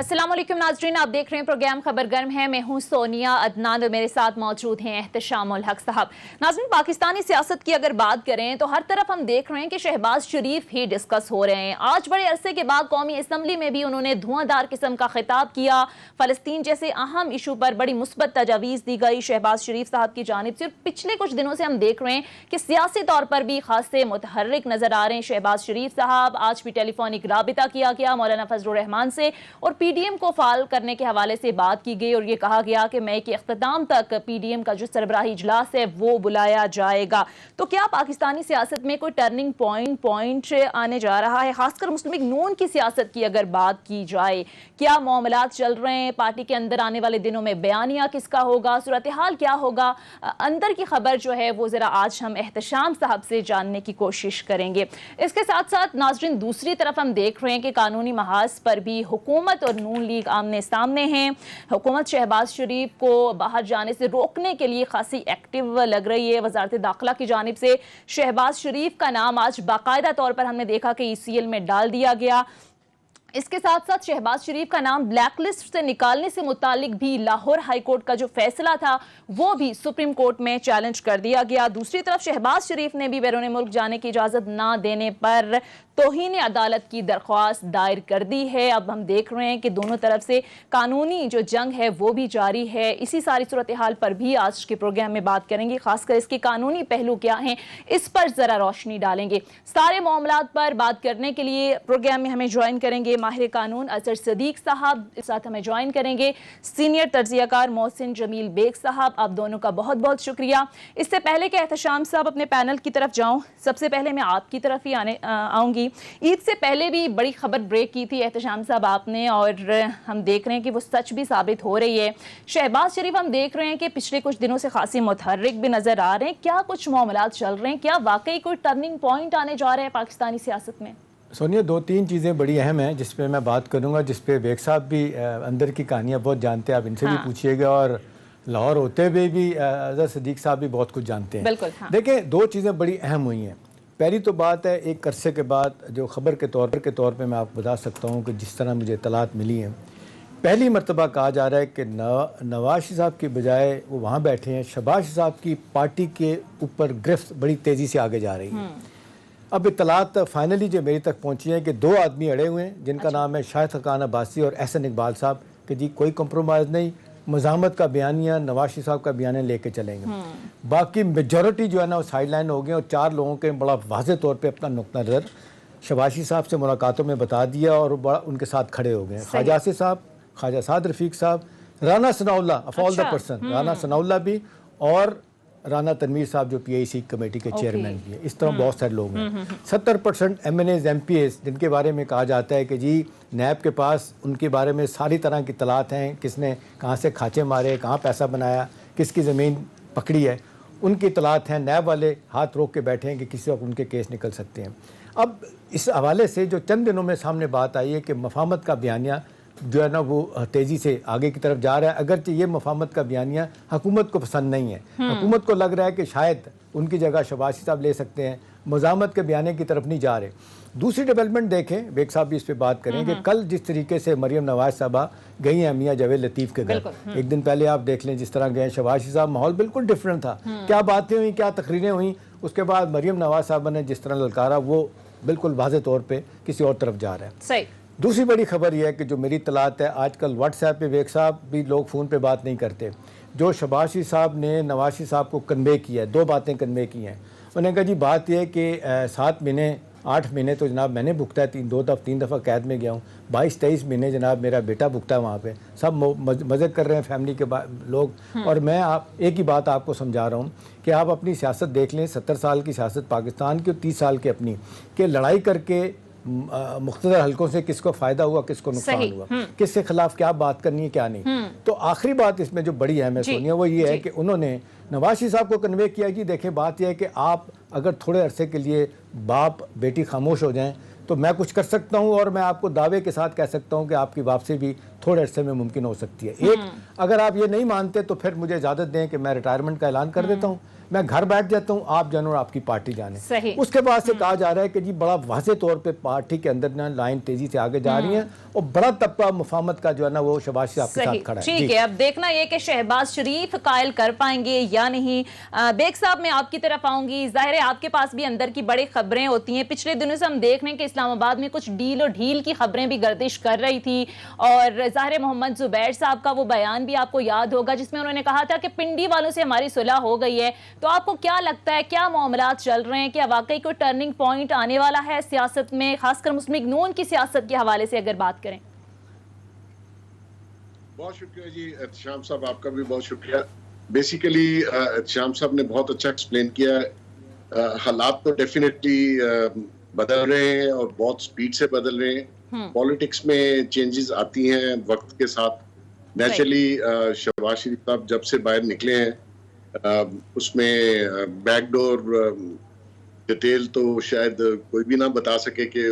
अस्सलाम वालेकुम नाजरीन, आप देख रहे हैं प्रोग्राम खबर गर्म है। मैं हूं सोनिया अदनान और मेरे साथ मौजूद हैं एहतशामुल हक साहब। नाजरीन, पाकिस्तानी सियासत की अगर बात करें तो हर तरफ हम देख रहे हैं कि शहबाज शरीफ ही डिस्कस हो रहे हैं। आज बड़े अरसे के बाद कौमी असम्बली में भी उन्होंने धुआंधार किस्म का खिताब किया। फलस्तीन जैसे अहम इशू पर बड़ी मुस्बत तजावीज़ दी गई शहबाज शरीफ साहब की जानिब से। पिछले कुछ दिनों से हम देख रहे हैं कि सियासी तौर पर भी खासे मुतहर्रिक नजर आ रहे हैं शहबाज शरीफ साहब। आज भी टेलीफोनिक राबिता किया गया मौलाना फजलुर रहमान से और पीडीएम को फाल करने के हवाले से बात की गई और ये कहा गया कि मई के इख्तिताम तक पीडीएम का जो सरबराही इजलास है वो बुलाया जाएगा। तो क्या पाकिस्तानी सियासत में कोई टर्निंग पॉइंट आने जा रहा है? खासकर मुस्लिम लीग नून की सियासत की अगर बात की जाए, क्या मामलात चल रहे हैं? पार्टी के अंदर आने वाले दिनों में बयानिया किसका होगा? सूरत हाल क्या होगा? अंदर की खबर जो है वो जरा आज हम एहतशाम साहब से जानने की कोशिश करेंगे। इसके साथ साथ नाजरीन, दूसरी तरफ हम देख रहे हैं कि कानूनी महाज पर भी हुकूमत और नून लीग आमने सामने हैं। हुकूमत शहबाज शरीफ को बाहर जाने से रोकने के लिए खासी एक्टिव लग रही है। वजारत दाखिला की जानिब से शहबाज शरीफ का नाम आज बाकायदा तौर पर हमने देखा कि ईसीएल में डाल दिया गया। इसके साथ साथ शहबाज शरीफ का नाम ब्लैक लिस्ट से निकालने से मुतालिक भी लाहौर हाई कोर्ट का जो फैसला था वो भी सुप्रीम कोर्ट में चैलेंज कर दिया गया। दूसरी तरफ शहबाज शरीफ ने भी बैरून मुल्क जाने की इजाजत ना देने पर तौहीन अदालत की दरख्वास्त दायर कर दी है। अब हम देख रहे हैं कि दोनों तरफ से कानूनी जो जंग है वो भी जारी है। इसी सारी सूरत हाल पर भी आज के प्रोग्राम में बात करेंगे, खासकर इसके कानूनी पहलू क्या हैं इस पर जरा रोशनी डालेंगे। सारे मामलात पर बात करने के लिए प्रोग्राम में हमें ज्वाइन करेंगे माहिर कानून अजहर सदीक साहब, इस साथ हमें ज्वाइन करेंगे सीनियर तज्जियाकार मोहसिन जमील बेग साहब। आप दोनों का बहुत बहुत शुक्रिया। इससे पहले कि एहतशाम साहब अपने पैनल की तरफ जाऊं, सबसे पहले मैं आपकी तरफ ही आऊंगी। ईद से पहले भी बड़ी खबर ब्रेक की थी एहतशाम साहब आपने, और हम देख रहे हैं कि वो सच भी साबित हो रही है। शहबाज शरीफ हम देख रहे हैं कि पिछले कुछ दिनों से खासी मुतहर्रिक भी नजर आ रहे हैं। क्या कुछ मामलात चल रहे हैं? क्या वाकई कोई टर्निंग पॉइंट आने जा रहे हैं पाकिस्तानी सियासत में? सोनिया, दो तीन चीज़ें बड़ी अहम हैं जिस पे मैं बात करूंगा, जिस पे बेग साहब भी अंदर की कहानियाँ बहुत जानते हैं। आप इनसे भी पूछिएगा, और लाहौर होते हुए भी अजहर सदीक साहब भी बहुत कुछ जानते हैं। बिल्कुल। देखें, दो चीज़ें बड़ी अहम हुई हैं। पहली तो बात है, एक अरसे के बाद जो ख़बर के तौर पे मैं आपको बता सकता हूँ कि जिस तरह मुझे इत्तलात मिली हैं, पहली मरतबा कहा जा रहा है कि नवाज साहब की बजाय वो वहाँ बैठे हैं, शहबाज साहब की पार्टी के ऊपर गिरफ्त बड़ी तेज़ी से आगे जा रही है। अब इत्तलात फाइनली जो मेरी तक पहुँची है कि दो आदमी अड़े हुए हैं जिनका नाम है शाहिद खान अब्बासी और एहसन इकबाल साहब, कि जी कोई कंप्रोमाइज़ नहीं, मज़ामत का बयानिया नवाज साहब का बयानिया लेके चलेंगे। बाकी मेजॉरिटी जो है ना वो साइड लाइन हो गए, और चार लोगों के बड़ा वाज़ेह तौर पे अपना नुक्ता नज़र शहबाज साहब से मुलाकातों में बता दिया और बड़ा उनके साथ खड़े हो गए। ख्वाजा आसिफ साहब, ख्वाजा साद रफ़ीक साहब, Rana Sanaullah, of all the person Rana Sanaullah भी, और राना तनवीर साहब जो PIC कमेटी के चेयरमैन भी है। इस तरह बहुत सारे लोग हैं। 70% MNAs MPAs जिनके बारे में कहा जाता है कि जी नैब के पास उनके बारे में सारी तरह की तलात हैं, किसने कहाँ से खाचे मारे, कहाँ पैसा बनाया, किसकी ज़मीन पकड़ी है, उनकी तलात हैं। नैब वाले हाथ रोक के बैठे हैं कि किसी वक्त उनके केस निकल सकते हैं। अब इस हवाले से जो चंद दिनों में सामने बात आई है कि मफाहमत का बयानिया जो है ना वो तेज़ी से आगे की तरफ जा रहा है। अगरचे ये मफाहमत का बयानिया हुकूमत को पसंद नहीं है, हुकूमत को लग रहा है कि शायद उनकी जगह शहबाज साहब ले सकते हैं, मज़ामत के बयाने की तरफ नहीं जा रहे। दूसरी डेवलपमेंट देखें, बेग साहब भी इस पर बात करें कि कल जिस तरीके से मरियम नवाज साहबा गई हैं मियां जावेद लतीफ़ के घर, एक दिन पहले आप देख लें जिस तरह गए शहबाज साहब, माहौल बिल्कुल डिफरेंट था। क्या बातें हुई, क्या तकरीरें हुई, उसके बाद मरियम नवाज साहबा ने जिस तरह ललकारा वो बिल्कुल वाज़ेह तौर पर किसी और तरफ जा रहा है। सही। दूसरी बड़ी खबर यह है कि जो मेरी तलात है, आजकल व्हाट्सएप पे बेग साहब भी लोग फ़ोन पे बात नहीं करते। जो शहबाज साहब ने नवाज साहब को कन्वे किया है, दो बातें कन्वे की हैं। उन्होंने कहा जी बात यह है कि 7 महीने 8 महीने तो जनाब मैंने भुगता है, 3 दफ़ा कैद में गया हूँ, 22-23 महीने जनाब मेरा बेटा भुगता है वहाँ पे, सब मज़े कर रहे हैं फैमिली के लोग। और मैं एक ही बात आपको समझा रहा हूँ कि आप अपनी सियासत देख लें, 70 साल की सियासत पाकिस्तान की और 30 साल की अपनी, कि लड़ाई करके मुख्तलिफ हलकों से किसको फ़ायदा हुआ, किसको नुकसान हुआ, किसके खिलाफ क्या बात करनी है क्या नहीं। तो आखिरी बात इसमें जो बड़ी अहम है सोनिया, वो ये है कि उन्होंने नवाज साहब को कन्वे किया कि देखें बात यह है कि आप अगर थोड़े अरसे के लिए बाप बेटी खामोश हो जाएं तो मैं कुछ कर सकता हूं, और मैं आपको दावे के साथ कह सकता हूं कि आपकी वापसी भी थोड़े अरसे में मुमकिन हो सकती है। एक, अगर आप ये नहीं मानते तो फिर मुझे इजाज़त दें कि मैं रिटायरमेंट का ऐलान कर देता हूँ। मैं घर बैठ जाता हूँ, आप जानो और आपकी पार्टी जाने। सही। उसके बाद से कहा जा रहा है कि जी बड़ा वाज़ेह तौर पे पार्टी के अंदर ना लाइन तेजी से आगे जा रही है और बड़ा तबका मुफाहमत का जो है ना वो शहबाज शरीफ आपके साथ खड़ा है। ठीक है, अब देखना ये कि शहबाज शरीफ कायल कर पाएंगे या नहीं। बेग साहब, मैं आपकी तरफ आऊंगी। जाहिर है आपके पास भी अंदर की बड़ी खबरें होती हैं। पिछले दिनों से हम देख रहे हैं कि इस्लामाबाद में कुछ डील और ढील की खबरें भी गर्दिश कर रही थी और जाहिर मोहम्मद जुबैर साहब का वो बयान भी आपको याद होगा जिसमें उन्होंने कहा था कि पिंडी वालों से हमारी सुलह हो गई है। तो आपको क्या लगता है, क्या मामलात चल रहे हैं? क्या वाकई कोई टर्निंग पॉइंट आने वाला है सियासत में, खासकर मुस्लिम लीग नून की सियासत के हवाले से अगर बात करें? बहुत शुक्रिया जी एहतशाम साहब, आपका भी बहुत शुक्रिया। बेसिकली एहतशाम साहब ने बहुत अच्छा एक्सप्लेन किया। हालात तो डेफिनेटली बदल रहे हैं और बहुत स्पीड से बदल रहे हैं। पॉलिटिक्स में चेंजेस आती हैं वक्त के साथ। नेचुरली शहबाज शरीफ साहब जब से बाहर निकले हैं उसमें बैकडोर डिटेल तो शायद कोई भी ना बता सके कि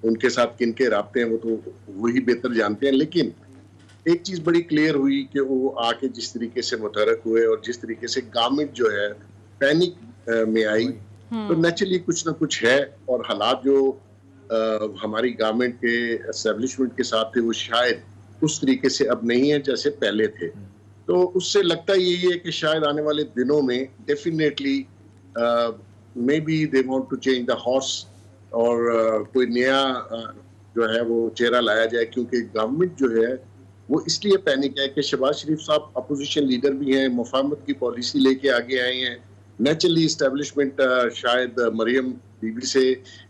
उनके साथ किन के राब्ते हैं, वो तो वही बेहतर जानते हैं। लेकिन एक चीज बड़ी क्लियर हुई कि वो आके जिस तरीके से मुतहरक हुए और जिस तरीके से गवर्नमेंट जो है पैनिक में आई, तो नेचुरली कुछ ना कुछ है। और हालात जो हमारी गवर्नमेंट के एस्टेब्लिशमेंट के साथ थे वो शायद उस तरीके से अब नहीं है जैसे पहले थे। तो उससे लगता यही है कि शायद आने वाले दिनों में definitely maybe they want to change the horse और कोई नया जो है वो चेहरा लाया जाए, क्योंकि गवर्नमेंट जो है वो इसलिए पैनिक है कि शहबाज शरीफ साहब अपोजिशन लीडर भी हैं, मुफाहमत की पॉलिसी लेके आगे आए हैं। नेचुरली इस्टेब्लिशमेंट शायद मरियम बीबी से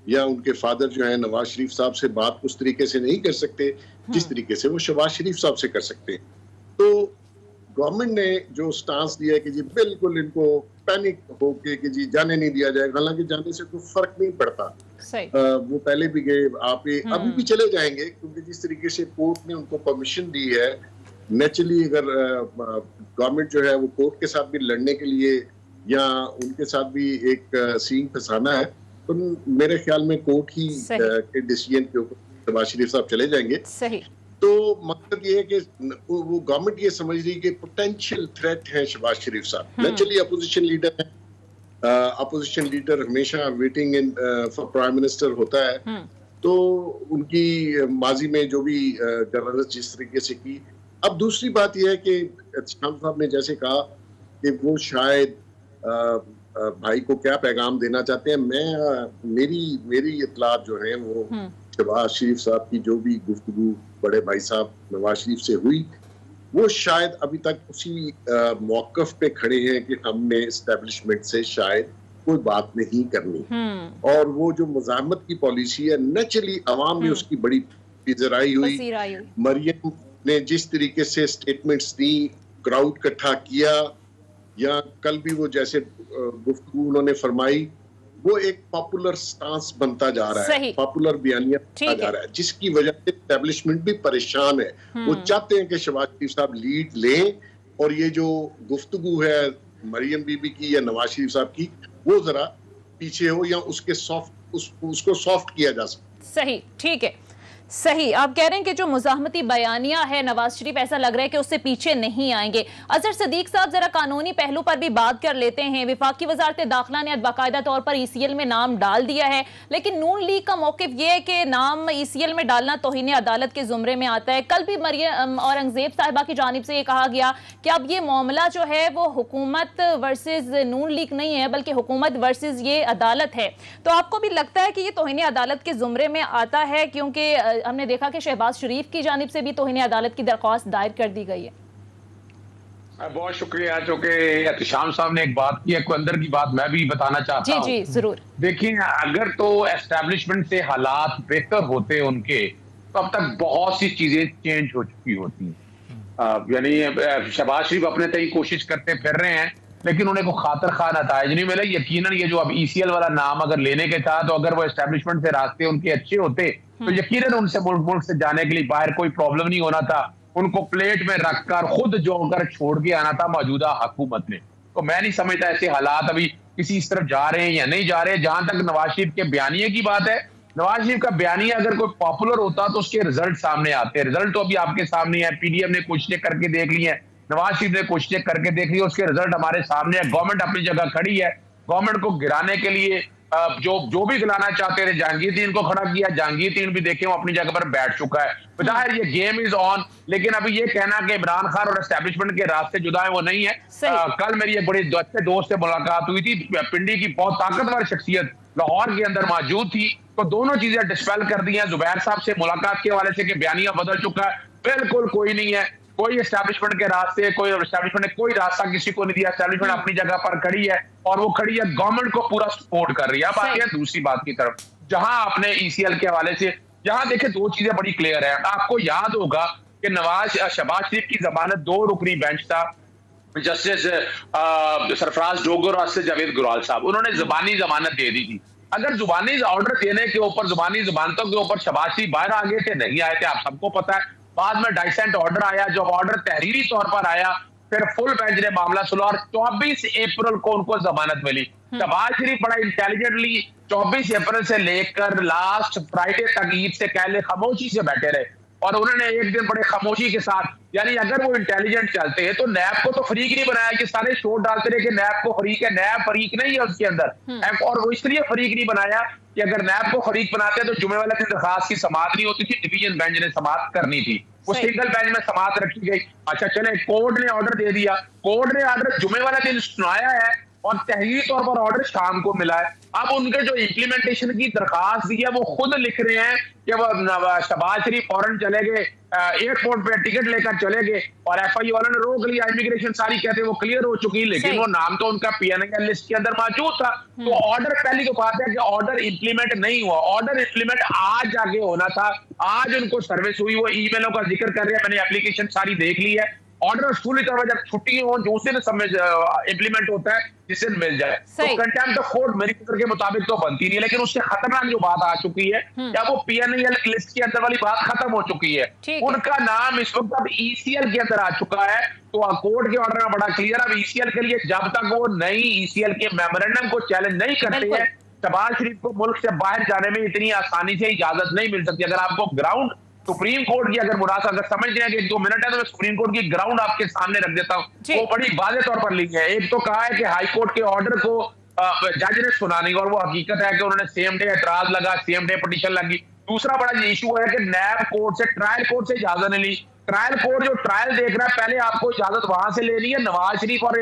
या उनके फादर जो है नवाज शरीफ साहब से बात उस तरीके से नहीं कर सकते जिस तरीके से वो शहबाज शरीफ साहब से कर सकते हैं। तो गवर्नमेंट ने जो स्टांस दिया है कि जी बिल्कुल इनको पैनिक होके कि जी जाने नहीं दिया जाएगा, हालांकि जाने से कोई फर्क नहीं पड़ता। वो पहले भी गए, आप अभी भी चले जाएंगे, क्योंकि जिस तरीके से कोर्ट ने उनको परमिशन दी है। नेचुरली अगर गवर्नमेंट जो है वो कोर्ट के साथ भी लड़ने के लिए या उनके साथ भी एक सीन फंसाना है, तो मेरे ख्याल में कोर्ट ही के डिसीजन के ऊपर शहबाज शरीफ साहब चले जाएंगे। सही। तो मकसद ये है कि वो गवर्नमेंट ये समझ रही है कि पोटेंशियल थ्रेट है शहबाज शरीफ साहब। नेचुरली अपोजिशन लीडर है, अपोजिशन लीडर हमेशा waiting in for prime minister होता है। तो उनकी माजी में जो भी गवर्नेंस जिस तरीके से की। अब दूसरी बात यह है कि शाम साहब ने जैसे कहा कि वो शायद भाई को क्या पैगाम देना चाहते हैं। मेरी इतलात जो है वो शहबाज शरीफ साहब की जो भी गुफ्तगू बड़े भाई साहब नवाज शरीफ से हुई, वो शायद अभी तक उसी मौकफ पे खड़े हैं कि हमने एस्टेब्लिशमेंट से शायद कोई बात नहीं करनी। और वो जो मुज़ाहमत की पॉलिसी है, नेचुरली अवाम में उसकी बड़ी पिजराई हुई। मरियम ने जिस तरीके से स्टेटमेंट्स दी, क्राउड इकट्ठा किया, या कल भी वो जैसे गुफ्तगू उन्होंने फरमाई, वो एक पॉपुलर स्टांस बनता जा रहा है, पॉपुलर बयानिया बनता जा रहा है, जिसकी वजह से एस्टेब्लिशमेंट भी परेशान है। वो चाहते हैं कि शहबाज शरीफ साहब लीड लें और ये जो गुफ्तगू है मरियम बीबी की या नवाज शरीफ साहब की, वो जरा पीछे हो या उसको सॉफ्ट किया जा सके। सही, ठीक है, सही। आप कह रहे हैं कि जो मुज़ाहमती बयानिया है नवाज शरीफ, ऐसा लग रहा है कि उससे पीछे नहीं आएंगे। अजहर सदीक साहब, जरा कानूनी पहलू पर भी बात कर लेते हैं। वफाकी वजारत दाखिला ने बाकायदा तौर पर ECL में नाम डाल दिया है, लेकिन नून लीग का मौक़िफ़ ये है कि नाम ECL में डालना तौहीन अदालत के ज़ुमरे में आता है। कल भी मरियम औरंगज़ेब साहिबा की जानिब से ये कहा गया कि अब ये मामला जो है वो हुकूमत वर्सेस नून लीग नहीं है, बल्कि हुकूमत वर्सेस ये अदालत है। तो आपको भी लगता है कि ये तौहीन अदालत के ज़ुमरे में आता है? क्योंकि हमने देखा कि शहबाज शरीफ की जानिब से भी तौहीन अदालत की दरख्वास्त दायर कर दी गई है। बहुत शुक्रिया। चूंकि एहतशाम साहब ने एक बात की है, कोई अंदर की बात मैं भी बताना चाहता हूं। जी जरूर। देखिए, अगर तो एस्टेब्लिशमेंट से हालात बेहतर होते उनके, तो अब तक बहुत सी चीजें चेंज हो चुकी होती। यानी शहबाज शरीफ अपने तय कोशिश करते फिर रहे हैं, लेकिन उन्हें को खातर खा नताइज नहीं मिले। यकीनन ये जो अब ECL वाला नाम अगर लेने के था, तो अगर वो एस्टेब्लिशमेंट से रास्ते उनके अच्छे होते तो यकीनन उनसे मुल्क से जाने के लिए बाहर कोई प्रॉब्लम नहीं होना था। उनको प्लेट में रखकर खुद जो कर छोड़ के आना था मौजूदा हुकूमत ने। तो मैं नहीं समझता ऐसे हालात अभी किसी इस तरफ जा रहे हैं या नहीं जा रहे हैं। जहां तक नवाज शरीफ के बयानिए की बात है, नवाज शरीफ का बयानिया अगर कोई पॉपुलर होता तो उसके रिजल्ट सामने आते हैं। रिजल्ट तो अभी आपके सामने है, PDM ने कोशिशें करके देख ली है, नवाज शरीफ ने कोशिशें करके देख ली, उसके रिजल्ट हमारे सामने है। गवर्नमेंट अपनी जगह खड़ी है। गवर्नमेंट को गिराने के लिए जो भी गिराना चाहते थे, जहांगीर को खड़ा किया। जहांगीर भी देखे वो अपनी जगह पर बैठ चुका है। जाहिर ये गेम इज ऑन, लेकिन अभी ये कहना कि इमरान खान और एस्टेब्लिशमेंट के रास्ते जुदा है, वो नहीं है। कल मेरी एक बड़े अच्छे दोस्त से मुलाकात हुई थी, पिंडी की बहुत ताकतवर शख्सियत लाहौर के अंदर मौजूद थी, तो दोनों चीजें डिस्पेल कर दी हैं। जुबैर साहब से मुलाकात के हवाले से कि बयानिया बदल चुका है, बिल्कुल कोई नहीं है। कोई एस्टैब्लिशमेंट के रास्ते, कोई एस्टैब्लिशमेंट ने कोई रास्ता किसी को नहीं दिया। एस्टैब्लिशमेंट अपनी जगह पर खड़ी है और वो खड़ी है, गवर्नमेंट को पूरा सपोर्ट कर रही है। अब आती है दूसरी बात की तरफ, जहां आपने ईसीएल के हवाले से यहां देखे दो चीजें बड़ी क्लियर है। आपको याद होगा कि शहबाज शरीफ की जमानत 2 रुकनी बेंच था, जस्टिस सरफराज डोगर और जावेद गुराल साहब, उन्होंने जुबानी जमानत दे दी थी। अगर जुबानी ऑर्डर देने के ऊपर, जुबानी जमानतों के ऊपर शहबाज शरीफ बाहर आ गए थे, नहीं आए थे, आप सबको पता है। बाद में डाइसेंट ऑर्डर आया, जब ऑर्डर तहरीरी तौर पर आया, फिर फुल बेंच ने मामला सुना और 24 अप्रैल को उनको जमानत मिली। शहबाज शरीफ बड़ा इंटेलिजेंटली 24 अप्रैल से लेकर लास्ट फ्राइडे तक ईद से पहले खामोशी से बैठे रहे और उन्होंने एक दिन बड़े खामोशी के साथ, यानी अगर वो इंटेलिजेंट चलते हैं तो नैब को तो फरीक नहीं बनाया कि सारे शोर डालते रहे कि नैब को फरीक है। नैब फरीक नहीं है उसके अंदर, और वो इसलिए फरीक नहीं बनाया कि अगर नैब को फरीक बनाते तो जुमे वाले दिन दरखास्त की समाअत नहीं होती थी, डिवीजन बेंच ने समाअत करनी थी, वो सिंगल बेंच में समाअत रखी गई। अच्छा चले, कोर्ट ने ऑर्डर दे दिया, कोर्ट ने ऑर्डर जुमे वाला दिन सुनाया है और तहरीरी तौर पर ऑर्डर शाम को मिला है। अब उनके जो इम्प्लीमेंटेशन की दरखास्त दी है वो खुद लिख रहे हैं कि वो शहबाज शरीफ फौरन चले गए, एयरपोर्ट पे टिकट लेकर चले गए और एफआई वालों ने रोक लिया। इमिग्रेशन सारी कहते हैं वो क्लियर हो चुकी, लेकिन वो नाम तो उनका पीएनए लिस्ट के अंदर मौजूद था। तो ऑर्डर, पहली तो बात है कि ऑर्डर इम्प्लीमेंट नहीं हुआ, ऑर्डर इम्प्लीमेंट आज जाके होना था। आज उनको सर्विस हुई, वो ईमेलों का जिक्र कर रहे हैं, मैंने एप्लीकेशन सारी देख ली है। ऑर्डर स्कूली तरह जब छुट्टी हो जो उसे समझ इम्प्लीमेंट होता है जिससे मिल जाए, तो कंटेम्प्ट ऑफ कोर्ट मेरी फिक्र के मुताबिक तो बनती नहीं है। लेकिन उससे खतरनाक जो बात आ चुकी है, क्या वो पीएनएल लिस्ट के अंदर वाली बात खत्म हो चुकी है, उनका नाम इस वक्त अब ईसीएल के अंदर आ चुका है। तो कोर्ट के ऑर्डर में बड़ा क्लियर, अब ईसीएल के लिए जब तक वो नई ईसीएल के मेमोरेंडम को चैलेंज नहीं करते हैं, शहबाज शरीफ को मुल्क से बाहर जाने में इतनी आसानी से इजाजत नहीं मिल सकती। अगर आपको ग्राउंड सुप्रीम कोर्ट की अगर मुरासा अगर समझ रहे हैं कि 2 मिनट है तो मैं सुप्रीम कोर्ट की ग्राउंड आपके सामने रख देता हूं, वो बड़ी वाज़ेह तौर पर ली है। एक तो कहा है कि हाई कोर्ट के ऑर्डर को जज ने सुना नहीं, और वो हकीकत है कि उन्होंने सेम डे एतराज लगा, सेम डे पिटीशन लगी। दूसरा बड़ा ये इशू है कि नैब कोर्ट से, ट्रायल कोर्ट से इजाजत नहीं ली। ट्रायल कोर्ट जो ट्रायल देख रहा है, पहले आपको इजाजत वहां से लेनी है। नवाज शरीफ और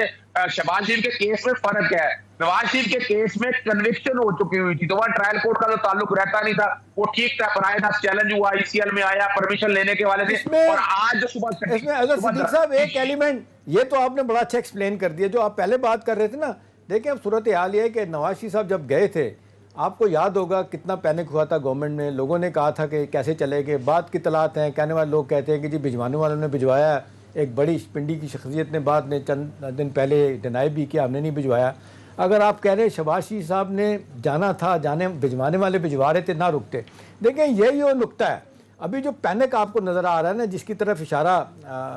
शहबाज शरीफ के केस में फर्क क्या है? नवाज शरीफ के केस में कन्विक्शन हो चुकी हुई थी, तो वहां ट्रायल कोर्ट का जो ताल्लुक रहता नहीं था, वो ठीक था। पर आए था, चैलेंज हुआ, ईसीएल में आया परमिशन लेने के वाले से। और आज जो सुबह इसमें अगर सिद्दीक साहब एक एलिमेंट ये तो आपने बड़ा अच्छा एक्सप्लेन कर दिया, जो आप पहले बात कर रहे थे ना। देखिए अब सूरत हाल ये है कि नवाज शरीफ साहब जब गए थे, आपको याद होगा कितना पैनिक हुआ था गवर्नमेंट में। लोगों ने कहा था कि कैसे चले गए, बात की तलात हैं, कहने वाले लोग कहते हैं कि जी भिजवाने वालों ने भिजवाया। एक बड़ी पिंडी की शख्सियत ने बाद में चंद दिन पहले डिनाई भी किया, हमने नहीं भिजवाया। अगर आप कह रहे हैं शहबाज शरीफ साहब ने जाना था, जाने भिजवाने वाले भिजवा रहे थे, ना रुकते। देखें यही वो नुक्ता है। अभी जो पैनिक आपको नज़र आ रहा है ना, जिसकी तरफ इशारा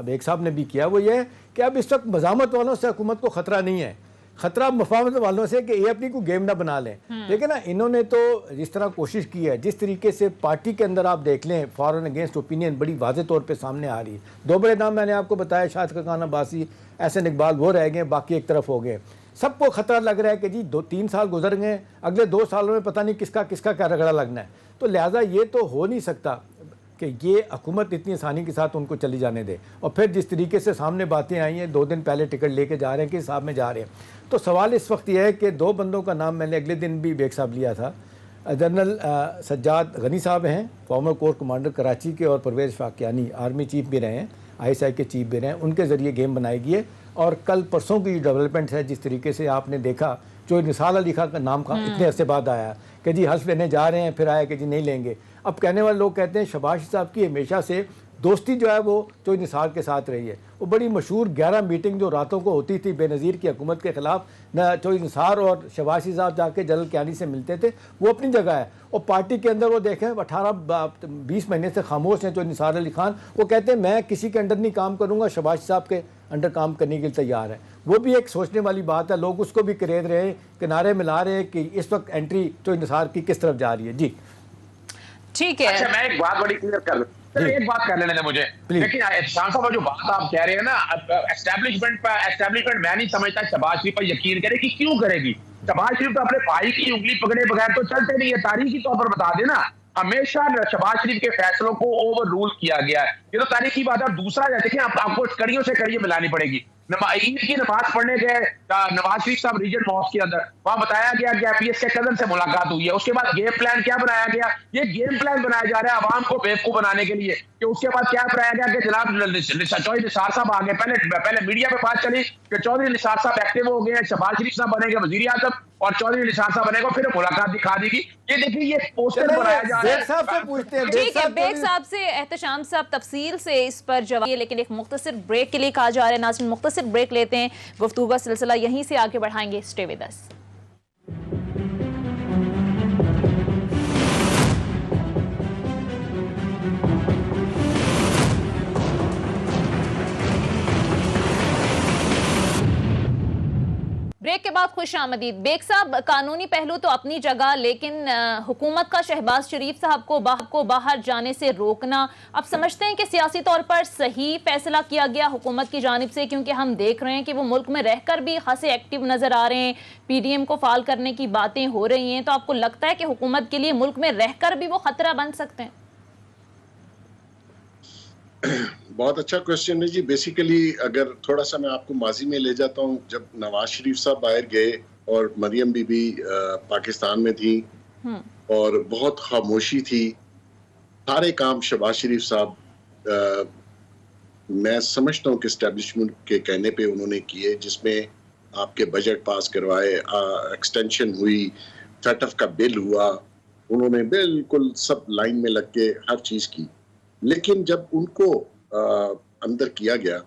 बेग साहब ने भी किया, वो ये है कि अब इस वक्त मज़ामत वालों से हुकूमत को ख़तरा नहीं है, खतरा मुफाहमत वालों से कि ये अपनी को गेम ना बना लें। लेकिन ना इन्होंने तो जिस तरह कोशिश की है, जिस तरीके से पार्टी के अंदर आप देख लें, फॉर एंड अगेंस्ट ओपिनियन बड़ी वाज़े तौर पे सामने आ रही है। 2 बड़े नाम मैंने आपको बताया, शाहिद खान अब्बासी, एहसन इकबाल, वो रह गए, बाकी एक तरफ हो गए। सबको खतरा लग रहा है कि जी 2-3 साल गुजर गए, अगले 2 सालों में पता नहीं किसका किसका क्या रगड़ा लगना है। तो लिहाजा ये तो हो नहीं सकता कि ये हुकूमत इतनी आसानी के साथ उनको चली जाने दे। और फिर जिस तरीके से सामने बातें आई हैं, 2 दिन पहले टिकट लेके जा रहे हैं, किस हिसाब में जा रहे हैं। तो सवाल इस वक्त यह है कि 2 बंदों का नाम मैंने अगले दिन भी बेग साहब लिया था। जनरल सज्जाद गनी साहब हैं, फॉर्मर कोर कमांडर कराची के, और परवेज़ फाकियानी आर्मी चीफ भी रहे हैं, ISI के चीफ भी रहे हैं। उनके ज़रिए गेम बनाएगी है। और कल परसों की डेवलपमेंट है, जिस तरीके से आपने देखा, जो निसार अली खान का नाम इतने अरसे बाद आया कि जी हल्फ लेने जा रहे हैं, फिर आया कि जी नहीं लेंगे। अब कहने वाले लोग कहते हैं शहबाज साहब की हमेशा से दोस्ती जो है वो चोई निसार के साथ रही है। वो बड़ी मशहूर 11 मीटिंग जो रातों को होती थी बेनज़ीर की हुकूमत के ख़िलाफ़, न चोई निसार और शहबाज साहब जाके जनरल क्यानी से मिलते थे, वो अपनी जगह है। और पार्टी के अंदर वो देखें 18-20 महीने से खामोश हैं चोई निसार अली खान। वो कहते हैं मैं किसी के अंडर नहीं काम करूँगा, शहबाज साहब के अंडर काम करने के लिए तैयार है। वो भी एक सोचने वाली बात है, लोग उसको भी करेद रहे हैं, किनारे मिला रहे हैं कि इस वक्त एंट्री चोई निसार की किस तरफ जा रही है। जी ठीक है। अच्छा मैं एक बात बड़ी क्लियर कर दूं, चलो एक बात कर लेने दें मुझे, लेकिन शाह साहब जो बात आप कह रहे हैं ना एस्टेब्लिशमेंट मैं नहीं समझता शहबाज शरीफ पर यकीन करे कि क्यों करेगी। शहबाज शरीफ तो अपने भाई की उंगली पकड़े बगैर तो चलते नहीं है, तारीखी तौर पर बता देना हमेशा शहबाज शरीफ के फैसलों को ओवर रूल किया गया है, ये तो तारीखी बात है। दूसरा देखिए आपको कड़ियों से कड़ियां मिलानी पड़ेगी। ईद की नमाज पढ़ने गए नवाज शरीफ साहब रीजन मॉस्क के अंदर, वहां बताया गया कि आईपीएस के कजन से मुलाकात हुई है। उसके बाद गेम प्लान क्या बनाया गया, ये गेम प्लान बनाया जा रहा है आवाम को बेवकूफ बनाने के लिए कि उसके बाद क्या बनाया गया कि जनाब चौधरी निसार साहब आ गए। पहले मीडिया पे बात चली कि चौधरी निसार साहब एक्टिव हो गए, शहबाज शरीफ साहब बनेंगे वजीर आजम और चौधरी निसार साहब बनेगा, फिर मुलाकात दिखा देगी। ये देखिए ये पोस्टर बनाया जा रहा है। ठीक है, बेग साहब से एहतशाम साहब तफसील से इस पर जवाब, लेकिन एक मुख्तसर ब्रेक के लिए कहा जा रहा है। नाज़रीन मुख्तसर ब्रेक लेते हैं, गुफ्तगू का सिलसिला यहीं से आगे बढ़ाएंगे। Stay with us. ब्रेक के बाद खुश आमदीद। बेग साहब, कानूनी पहलू तो अपनी जगह, लेकिन हुकूमत का शहबाज शरीफ साहब को बाहर जाने से रोकना, आप समझते हैं कि सियासी तौर पर सही फैसला किया गया हुकूमत की जानिब से? क्योंकि हम देख रहे हैं कि वो मुल्क में रहकर भी खासे एक्टिव नजर आ रहे हैं, पीडीएम को फाल करने की बातें हो रही हैं, तो आपको लगता है कि हुकूमत के लिए मुल्क में रहकर भी वो खतरा बन सकते हैं? बहुत अच्छा क्वेश्चन है जी। बेसिकली अगर थोड़ा सा मैं आपको माजी में ले जाता हूँ, जब नवाज शरीफ साहब बाहर गए और मरियम बीबी पाकिस्तान में थी और बहुत खामोशी थी, सारे काम शहबाज शरीफ साहब मैं समझता हूँ कि एस्टेब्लिशमेंट के कहने पे उन्होंने किए, जिसमें आपके बजट पास करवाए, एक्सटेंशन हुई, सेटअप का बिल हुआ, उन्होंने बिल्कुल सब लाइन में लग के हर चीज की। लेकिन जब उनको अंदर किया गया,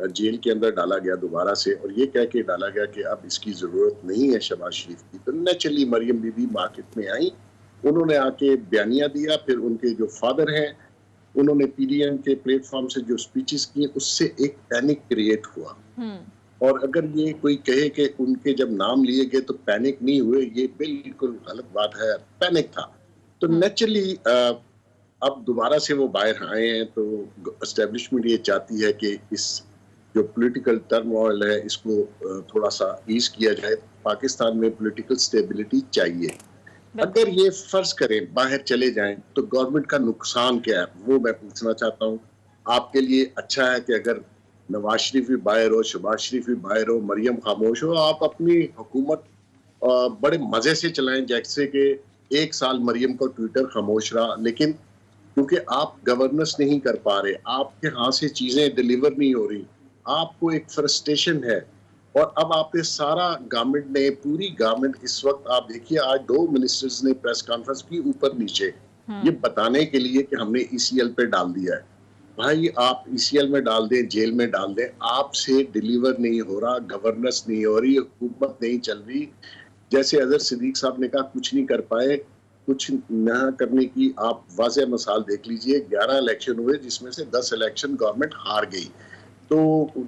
जेल के अंदर डाला गया दोबारा से, और ये कह के डाला गया कि अब इसकी जरूरत नहीं है शहबाज शरीफ की, तो नेचुरली मरियम बीबी मार्केट में आई, उन्होंने आके बयानिया दिया। फिर उनके जो फादर हैं उन्होंने पीडीएम के प्लेटफॉर्म से जो स्पीचेस किए, उससे एक पैनिक क्रिएट हुआ। और अगर ये कोई कहे कि उनके जब नाम लिए गए तो पैनिक नहीं हुए, ये बिल्कुल गलत बात है, पैनिक था। तो नेचुरली अब दोबारा से वो बाहर आए हैं, तो एस्टेब्लिशमेंट ये चाहती है कि इस जो पॉलिटिकल टर्मोइल है इसको थोड़ा सा ईज किया जाए। पाकिस्तान में पॉलिटिकल स्टेबिलिटी चाहिए। अगर ये फर्ज करें बाहर चले जाएं तो गवर्नमेंट का नुकसान क्या है, वो मैं पूछना चाहता हूँ। आपके लिए अच्छा है कि अगर नवाज शरीफ भी बाहर हो, शहबाज शरीफ भी बाहर हो, मरियम खामोश हो, आप अपनी हुकूमत बड़े मजे से चलाएं, जैसे कि एक साल मरियम का ट्विटर खामोश रहा, लेकिन क्योंकि आप गवर्नेंस नहीं कर पा रहे, आपके हाथ से चीजें डिलीवर नहीं हो रही, आपको एक फ्रस्ट्रेशन है। और अब आपने सारा गवर्नमेंट ने, पूरी गवर्नमेंट इस वक्त आप देखिए, आज 2 मिनिस्टर्स ने प्रेस कॉन्फ्रेंस की ऊपर नीचे, ये बताने के लिए कि हमने ईसीएल पे डाल दिया है। भाई आप ईसीएल में डाल दें, जेल में डाल दें, आपसे डिलीवर नहीं हो रहा, गवर्नेंस नहीं हो रही, हुकूमत नहीं चल रही। जैसे अजहर सिद्दीक साहब ने कहा कुछ नहीं कर पाए, कुछ न करने की आप वाज़ेह मिसाल देख लीजिए। 11 इलेक्शन हुए जिसमें से 10 इलेक्शन गवर्नमेंट हार गई। तो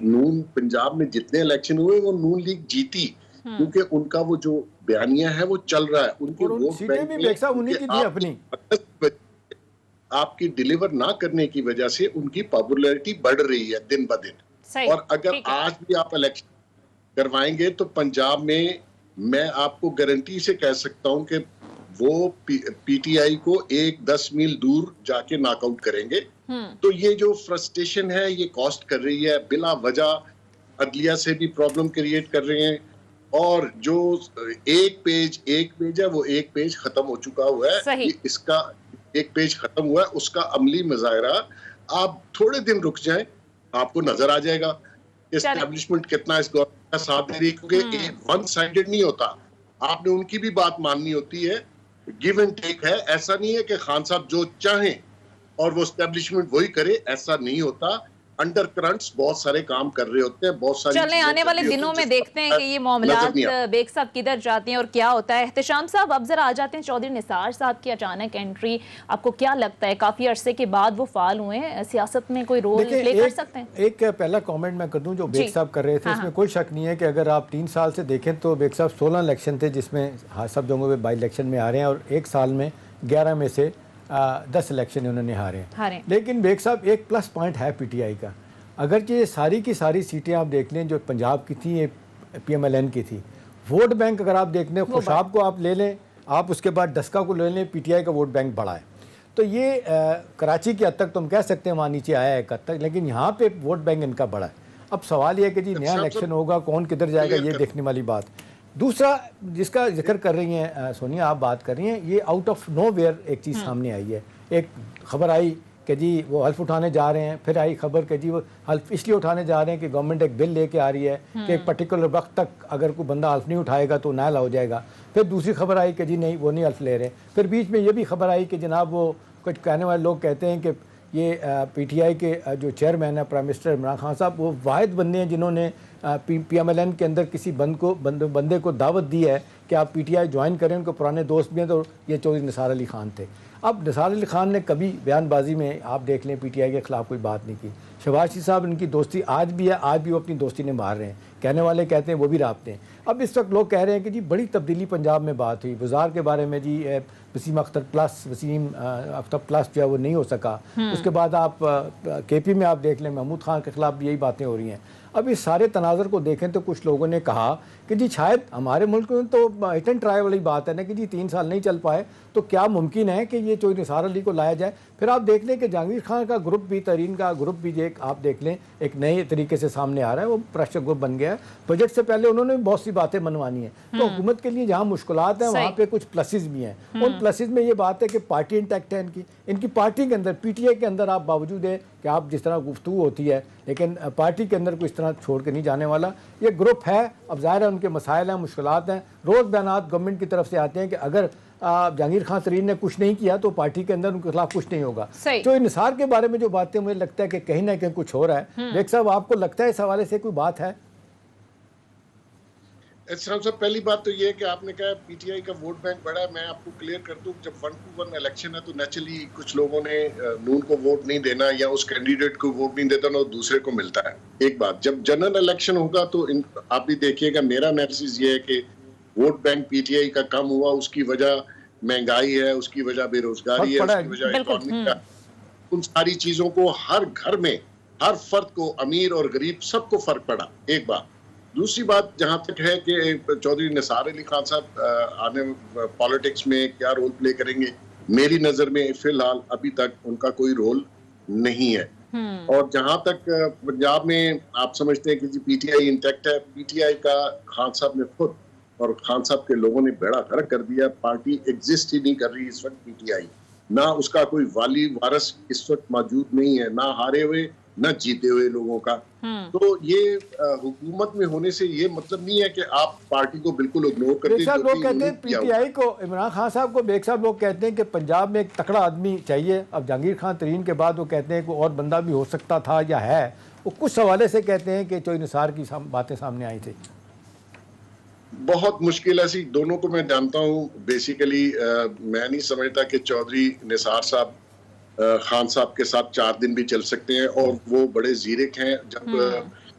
नून पंजाब में जितने इलेक्शन हुए वो नून लीग जीती, क्योंकि उनका वो जो बयानिया है वो चल रहा है। उनके वोट बैंक आपकी डिलीवर ना करने की वजह से उनकी पॉपुलैरिटी बढ़ रही है दिन ब दिन। और अगर आज भी आप इलेक्शन करवाएंगे तो पंजाब में मैं आपको गारंटी से कह सकता हूं कि वो पीटीआई को 1-10 मील दूर जाके नॉकआउट करेंगे। तो ये जो फ्रस्ट्रेशन है ये कॉस्ट कर रही है, बिला वजह अदलिया से भी प्रॉब्लम क्रिएट कर रहे हैं। और जो एक पेज है वो एक पेज खत्म हो चुका हुआ है, इसका एक पेज खत्म हुआ है, उसका अमली मुजाहरा आप थोड़े दिन रुक जाएं, आपको नजर आ जाएगा एस्टेब्लिशमेंट कितना इस गवर्नमेंट का साथ दे रही है। क्योंकि वन साइडेड नहीं होता, आपने उनकी भी बात माननी होती है, गिव एंड टेक है। ऐसा नहीं है कि खान साहब जो चाहें और वो एस्टेब्लिशमेंट वही करे, ऐसा नहीं होता। अंडर करंट्स बहुत सारे काम कर रहे होते हैं, बहुत सारी चलने आने वाले दिनों में देखते हैं कि ये मामलात बेग साहब किधर जाते हैं और क्या होता है। एहतशाम साहब, अब जरा आ जाते हैं चौधरी निसार साहब की अचानक एंट्री, आपको क्या लगता है काफी अरसे के बाद वो फाल हुए हैं, सियासत में कोई रोल प्ले कर सकते हैं? एक पहला कमेंट मैं कर दूं, जो बेग साहब कर रहे थे इसमें कोई शक नहीं है कि अगर आप 3 साल से देखें तो बेग साहब 16 इलेक्शन थे जिसमें सब जगहों पे बाई इलेक्शन में आ रहे हैं, और 1 साल में 11 में से 10 इलेक्शन उन्होंने हारे हारे। हैं। लेकिन बेग साहब एक प्लस पॉइंट है पीटीआई का, अगरचे ये सारी की सारी सीटें आप देख लें जो पंजाब की थी, ये पीएमएलएन की थी, वोट बैंक अगर आप देख लें, खुशाब को आप ले लें, आप उसके बाद डस्का को ले लें, पीटीआई का वोट बैंक बढ़ा है। तो ये कराची की हद तक तो हम कह सकते हैं वहाँ नीचे आया है एक हद तक, लेकिन यहाँ पे वोट बैंक इनका बढ़ा है। अब सवाल ये है कि जी नया इलेक्शन होगा, कौन किधर जाएगा, ये देखने वाली बात। दूसरा जिसका जिक्र कर रही हैं सोनिया, आप बात कर रही हैं, ये आउट ऑफ नो वेयर एक चीज़ सामने आई है। एक खबर आई कि जी वो हल्फ उठाने जा रहे हैं, फिर आई खबर कि जी वो हल्फ इसलिए उठाने जा रहे हैं कि गवर्नमेंट एक बिल लेके आ रही है कि एक पर्टिकुलर वक्त तक अगर कोई बंदा हल्फ नहीं उठाएगा तो नाला हो जाएगा। फिर दूसरी खबर आई कि जी नहीं वो नहीं हल्फ ले रहे। फिर बीच में ये भी खबर आई कि जनाब वो कुछ कहने वाले लोग कहते हैं कि ये पीटीआई के जो चेयरमैन है प्राइम मिनिस्टर इमरान खान साहब, वो वाहिद बंदे हैं जिन्होंने पीएमएलएन के अंदर किसी बंदे को दावत दी है कि आप पीटीआई ज्वाइन करें। उनको पुराने दोस्त भी हैं, तो ये चौधरी निसार अली खान थे। अब निसार अली खान ने कभी बयानबाजी में आप देख लें पीटीआई के खिलाफ कोई बात नहीं की। शहबाज शरीफ साहब इनकी दोस्ती आज भी है, आज भी वो अपनी दोस्ती निभा रहे हैं, कहने वाले कहते हैं वो भी राब्ते हैं। अब इस वक्त लोग कह रहे हैं कि जी बड़ी तब्दीली पंजाब में बात हुई, वज़ार के बारे में जी वसीम अख्तर प्लस जो है वो नहीं हो सका। उसके बाद आप केपी में आप देख लें महमूद खान के खिलाफ भी यही बातें हो रही हैं। अब इस सारे तनाज़र को देखें तो कुछ लोगों ने कहा कि जी शायद हमारे मुल्क में तो हिट एंड ट्राई वाली बात है ना कि जी 3 साल नहीं चल पाए, तो क्या मुमकिन है कि ये चौधरी निसार अली को लाया जाए। फिर आप देख लें कि जहांगीर खान का ग्रुप भी, तरीन का ग्रुप भी एक आप देख लें एक नए तरीके से सामने आ रहा है, वो प्रेशर ग्रुप बन गया है। बजट से पहले उन्होंने भी बहुत सी बातें मनवानी है। तो हुकूमत के लिए जहाँ मुश्किलात हैं वहाँ पे कुछ प्लसेस भी हैं। उन प्लसेस में ये बात है कि पार्टी इंटैक्ट है इनकी पार्टी के अंदर, पीटीआई के अंदर आप बावजूद है कि आप जिस तरह गुफ्तगू होती है, लेकिन पार्टी के अंदर कोई इस तरह छोड़ के नहीं जाने वाला। ये ग्रुप है, अब ज़ाहिर है उनके मसाइल हैं, मुश्किलात हैं। रोज़ बयानात गवर्नमेंट की तरफ से आते हैं कि अगर जहांगीर खान तरीन ने कुछ नहीं किया तो पार्टी के अंदर उनके खिलाफ कुछ नहीं होगा। तो निसार के बारे में जो बातें, मुझे लगता है कि कहीं ना कहीं कुछ हो रहा है। देख साहब, आपको लगता है इस हवाले से कोई बात है? साहब पहली बात तो ये है कि आपने कहा पीटीआई का वोट बैंक बढ़ा है। मैं आपको क्लियर कर दूं, जब 1-to-1 इलेक्शन है तो नेचुरली कुछ लोगों ने नून को वोट नहीं देना या उस कैंडिडेट को वोट नहीं देता ना दूसरे को मिलता है। एक बात, जब जनरल इलेक्शन होगा तो आप भी देखिएगा, मेरा एनालिसिस ये है कि वोट बैंक पीटीआई का कम हुआ, उसकी वजह महंगाई है, उसकी वजह बेरोजगारी है, उसकी वजह इकोनॉमी है। उन सारी चीजों को हर घर में हर फर्द को, अमीर और गरीब सबको फर्क पड़ा। एक बात। दूसरी बात जहां तक है कि चौधरी निसार अली खान साहब आने पॉलिटिक्स में क्या रोल प्ले करेंगे, मेरी नजर में फिलहाल अभी तक उनका कोई रोल नहीं है। और जहां तक पंजाब में आप समझते हैं कि जी पीटीआई इंटैक्ट है, पीटीआई का खान साहब ने खुद और खान साहब के लोगों ने बेड़ा गर्क कर दिया। पार्टी एग्जिस्ट ही नहीं कर रही इस वक्त पीटीआई, ना उसका कोई वाली वारस इस वक्त मौजूद नहीं है, ना हारे हुए न जीते हुए लोगों का। तो ये हुकूमत में होने से ये मतलब नहीं है कि आप पार्टी को बिल्कुल इग्नोर करते हैं। लोग कहते हैं पीटीआई को, इमरान खान साहब को, बेग साहब लोग कहते हैं कि पंजाब में एक तकड़ा आदमी चाहिए। अब जहांगीर खान तरीन के बाद वो कहते हैं कि और बंदा भी हो सकता था या है। वो कुछ हवाले से कहते हैं कि चौधरी निसार की बातें सामने आई थी। बहुत मुश्किल है। सी दोनों को मैं जानता हूँ बेसिकली। मैं नहीं समझता कि चौधरी निसार साहब खान साहब के साथ 4 दिन भी चल सकते हैं, और वो बड़े जीरक हैं। जब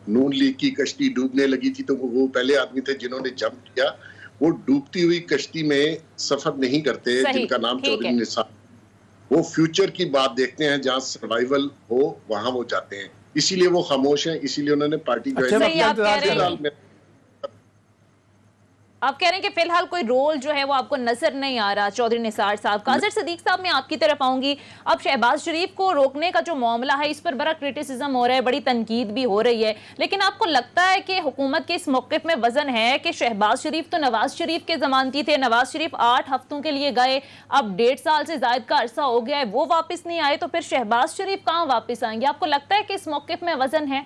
नून लीग की कश्ती डूबने लगी थी तो वो पहले आदमी थे जिन्होंने जंप किया। वो डूबती हुई कश्ती में सफर नहीं करते जिनका नाम चौधरी निसार। वो फ्यूचर की बात देखते हैं, जहाँ सर्वाइवल हो वहां वो जाते हैं। इसीलिए वो खामोश हैं, इसीलिए उन्होंने पार्टी ज्वाइन। आप कह रहे हैं कि फिलहाल कोई रोल जो है वो आपको नजर नहीं आ रहा चौधरी निसार साहब का। काजर सदीक साहब, मैं आपकी तरफ आऊंगी। अब शहबाज शरीफ को रोकने का जो मामला है, इस पर बड़ा क्रिटिसिज्म हो रहा है, बड़ी तनकीद भी हो रही है, लेकिन आपको लगता है कि हुकूमत के इस मौक़िफ़ में वजन है कि शहबाज शरीफ तो नवाज शरीफ के जमानती थे, नवाज शरीफ 8 हफ्तों के लिए गए, अब 1.5 साल से ज्यादा का अरसा हो गया है, वो वापस नहीं आए, तो फिर शहबाज शरीफ कहाँ वापस आएंगे? आपको लगता है कि इस मौक़िफ़ में वजन है?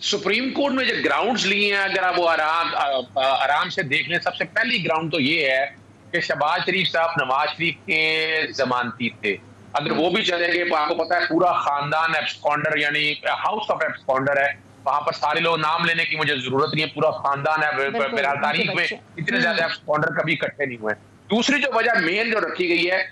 सुप्रीम कोर्ट में जो ग्राउंड्स लिए हैं, अगर आप वो आराम से देख लें, सबसे पहली ग्राउंड तो ये है कि शहबाज शरीफ साहब नवाज शरीफ के जमानती थे। अगर वो भी चलेंगे, आपको पता है पूरा खानदान एब्सकॉन्डर यानी हाउस ऑफ एब्सकॉन्डर है, वहां पर सारे लोग नाम लेने की मुझे जरूरत नहीं है, पूरा खानदान है। मेरा तारीख में इतने ज्यादा एब्सकॉन्डर कभी इकट्ठे नहीं हुए। दूसरी जो वजह मेन जो रखी गई है,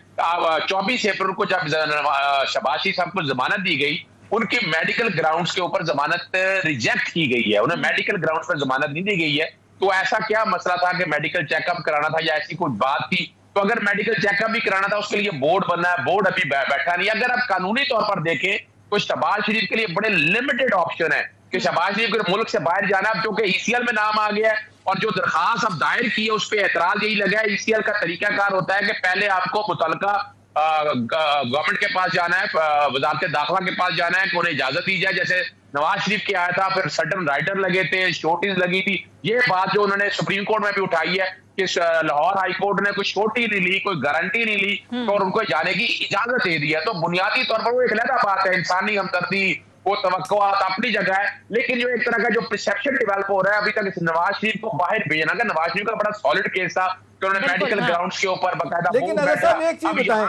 24 अप्रैल को जब शहबाज शरीफ साहब को जमानत दी गई, उनके मेडिकल ग्राउंड्स के ऊपर जमानत रिजेक्ट की गई है। उन्हें मेडिकल ग्राउंड्स पर जमानत नहीं दी गई है। तो ऐसा क्या मसला था कि मेडिकल चेकअप कराना था या ऐसी कोई बात थी? तो अगर मेडिकल चेकअप भी कराना था उसके लिए बोर्ड बनना है, बोर्ड अभी बैठा नहीं। अगर आप कानूनी तौर पर देखें तो शहबाज शरीफ के लिए बड़े लिमिटेड ऑप्शन है कि शहबाज शरीफ को मुल्क से बाहर जाना है, क्योंकि ईसीएल में नाम आ गया है और जो दरखास्त अब दायर की है उस पर एतराज यही लगा है। ईसीएल का तरीकाकार होता है कि पहले आपको मुतलका गवर्नमेंट के पास जाना है, वजारत दाखिला के पास जाना है कि उन्हें इजाजत दी जाए, जैसे नवाज शरीफ के आया था, फिर सर्टन राइटर लगे थे, शोटीज लगी थी। ये बात जो उन्होंने सुप्रीम कोर्ट में भी उठाई है कि लाहौर हाई कोर्ट ने कोई शोटी नहीं ली, कोई गारंटी नहीं ली तो और उनको जाने की इजाजत दे दी है। तो बुनियादी तौर पर वो एक अलग बात है, इंसानी हमदर्दी वो तवक्कुआत अपनी जगह है, लेकिन जो एक तरह का जो परसेप्शन डेवलप हो रहा है अभी तक नवाज शरीफ को बाहर भेजना, अगर नवाज शरीफ का बड़ा सॉलिड केस था कि उन्होंने मेडिकल ग्राउंड्स के ऊपर बकायदा। लेकिन अजहर साहब एक चीज बताएं,